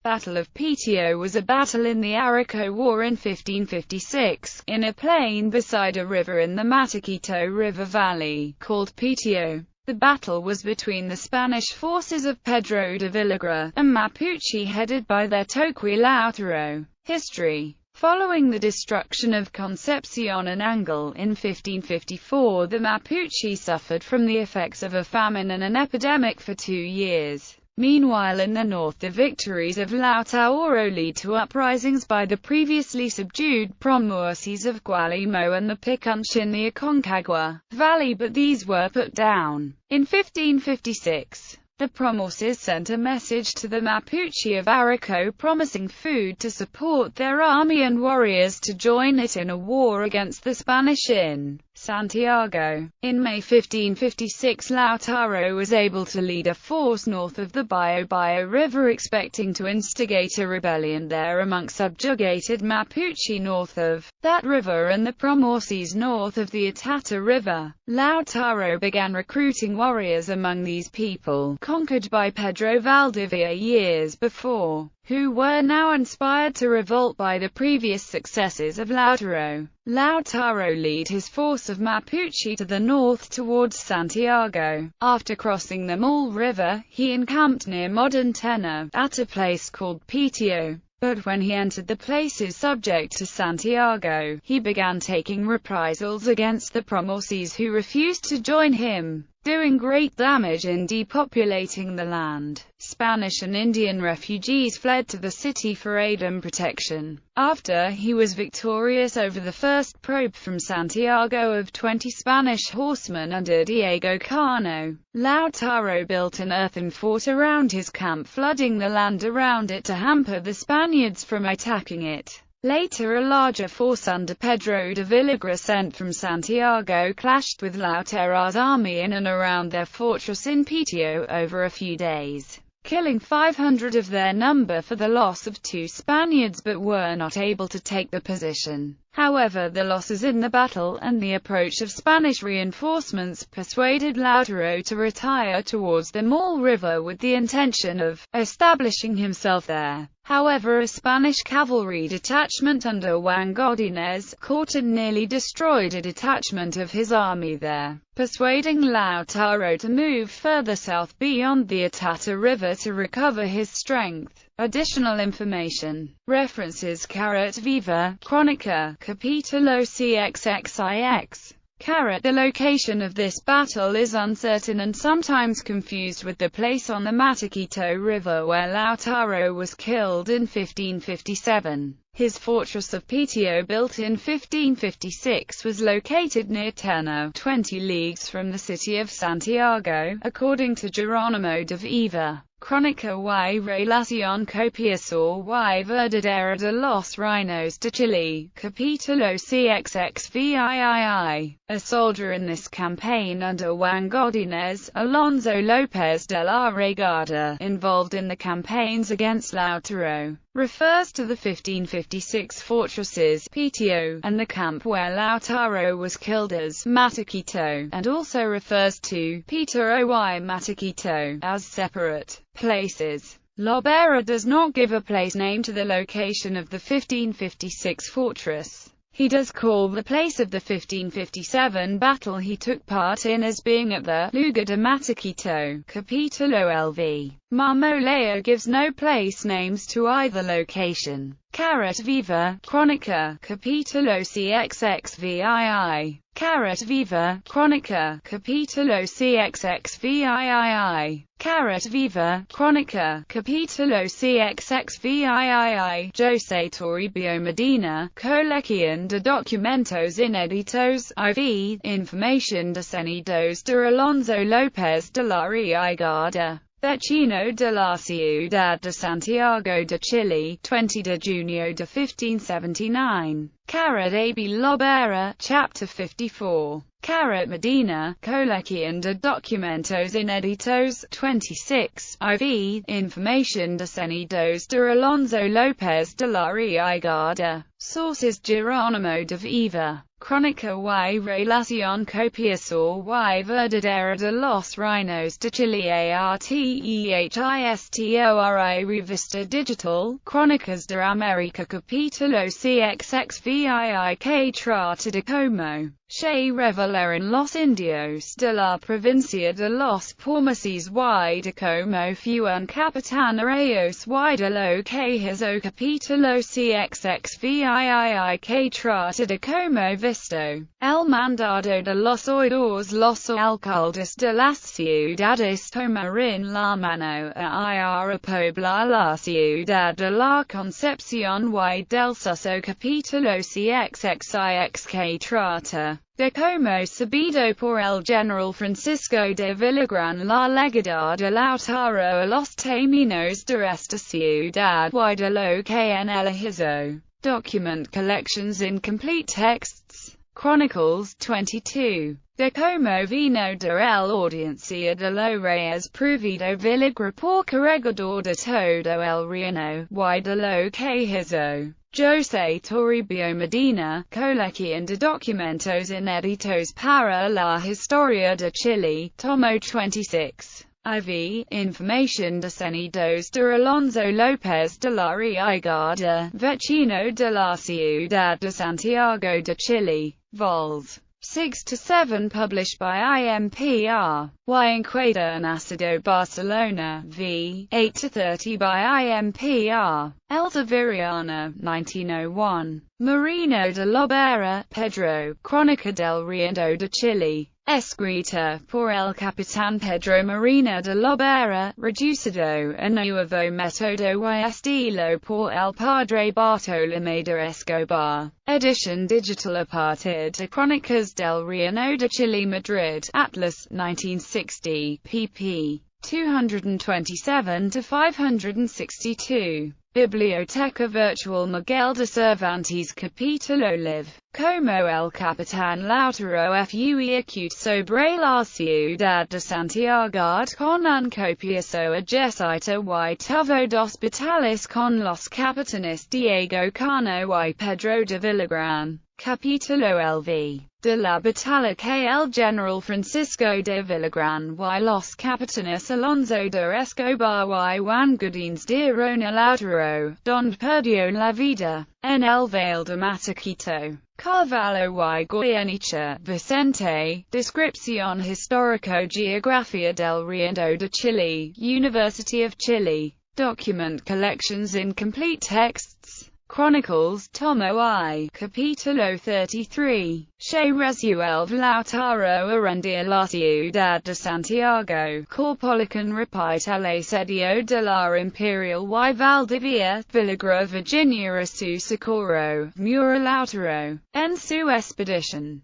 Battle of Peteo was a battle in the Arauco War in 1556, in a plain beside a river in the Mataquito River valley, called Peteo. The battle was between the Spanish forces of Pedro de Villagra, and Mapuche headed by their toqui Lautaro. History. Following the destruction of Concepcion and Angle in 1554, the Mapuche suffered from the effects of a famine and an epidemic for 2 years. Meanwhile in the north the victories of Lautaro lead to uprisings by the previously subdued Promocies of Gualimo and the Picunche in the Aconcagua Valley, but these were put down. In 1556, the Promocies sent a message to the Mapuche of Arauco promising food to support their army and warriors to join it in a war against the Spanish in Santiago. In May 1556, Lautaro was able to lead a force north of the Bio River, expecting to instigate a rebellion there among subjugated Mapuche north of that river and the Promocies north of the Atata River. Lautaro began recruiting warriors among these people, conquered by Pedro Valdivia years before, who were now inspired to revolt by the previous successes of Lautaro. Lautaro led his force of Mapuche to the north towards Santiago. After crossing the Mall River, he encamped near modern Tena, at a place called Peteo. But when he entered the places subject to Santiago, he began taking reprisals against the Promocies who refused to join him, doing great damage in depopulating the land. Spanish and Indian refugees fled to the city for aid and protection. After he was victorious over the first probe from Santiago of 20 Spanish horsemen under Diego Cano, Lautaro built an earthen fort around his camp, flooding the land around it to hamper the Spaniards from attacking it. Later a larger force under Pedro de Villagra sent from Santiago clashed with Lautaro's army in and around their fortress in Peteo over a few days, killing 500 of their number for the loss of 2 Spaniards, but were not able to take the position. However, the losses in the battle and the approach of Spanish reinforcements persuaded Lautaro to retire towards the Mall River with the intention of establishing himself there. However, a Spanish cavalry detachment under Juan Godinez caught and nearly destroyed a detachment of his army there, persuading Lautaro to move further south beyond the Atata River to recover his strength. Additional information. References: Viva, Chronica, Capítulo CXXIX. The location of this battle is uncertain and sometimes confused with the place on the Mataquito River where Lautaro was killed in 1557. His fortress of Peteo, built in 1556, was located near Tena, 20 leagues from the city of Santiago, according to Jerónimo de Viva. Crónica y Relación Copiosa y Verdadera de los Reinos de Chile, Capítulo CXXVIII. A soldier in this campaign under Juan Godinez, Alonso López de la Regada, involved in the campaigns against Lautaro, refers to the 1556 fortresses, Peteo, and the camp where Lautaro was killed as Mataquito, and also refers to Peteroa Mataquito as separate places. Lobera does not give a place name to the location of the 1556 fortress. He does call the place of the 1557 battle he took part in as being at the Lugar de Mataquito, Capítulo LV. Marmoleo gives no place names to either location. Viva, Chronica, Capítulo CXXVII. Viva, Chronica, Capítulo CXXVIII. Viva, Chronica, Capítulo CXXVIII. José Toribio Medina, Colección de Documentos Inéditos, IV, Información Descenidos de Alonso López de la Regada. Vecino de la Ciudad de Santiago de Chile, 20 de junio de 1579. De Villagra, Chapter 54. Medina, Colección de Documentos Inéditos, 26, IV, Información descenidos de Alonso López de la Riaigada. Sources: Jerónimo de Viva. Crónica y Relación Copiosa y Verdadera de los Reinos de Chile Artehistori Revista Digital. Crónicas de América Capítulo CXXVII que trata de cómo se revelaron los indios de la provincia de los Pomaces y de cómo fueron capitán Arauco y de lo que hizo Capítulo CXXVII que trata de cómo visto el mandado de los oidores los alcaldes de las ciudades tomar en la mano a poblar la ciudad de la Concepción y del Suso. Capítulo CXXIX que trata de cómo sabido por el general Francisco de Villagra la legada de Lautaro a los términos de esta ciudad y de lo que en ella hizo. Document Collections Incomplete Texts. Chronicles 22. De cómo vino de el audiencia de los reyes Provido Villagra por corregidor de todo el reino, y de lo que hizo José Toribio Medina, Colección de Documentos Inéditos para la Historia de Chile, tomo 26. IV, Información descenidos de Alonso López de la Riaigada, vecino de la ciudad de Santiago de Chile, vols. 6-7 published by IMPR. Y Encuadre Nacido Barcelona, v. 8-30 by IMPR. El Severiana, 1901. Marino de Lobera, Pedro, Crónica del Riendo de Chile. Escrita por el capitán Pedro Marina de Lobera, reducido a nuevo método y estilo por el padre Bartolomé de Escobar. Edition digital a partir de Crónicas del Reino de Chile, Madrid, Atlas, 1960, pp. 227-562. Biblioteca Virtual Miguel de Cervantes Capítulo Live. Como el capitán Lautaro fue acute sobre la ciudad de Santiago con un copioso ejército y tuvo dos batallas con los capitanes Diego Cano y Pedro de Villagra. Capítulo LV. De la batalla que el general Francisco de Villagra y los capitanes Alonso de Escobar y Juan Godínez dieron a Lautaro, donde perdió la vida, en el Valle de Mataquito. Carvalho y Goyeneche, Vicente, Descripción Histórico-Geografía del Riendo de Chile, University of Chile. Document Collections Incomplete Texts. Chronicles, tomo I, capítulo 33. Se resuelve Lautaro a rendir la ciudad de Santiago. Corporación repite el asedio de la Imperial y Valdivia. Villagra Virginia a su socorro. Murió Lautaro en su expedición.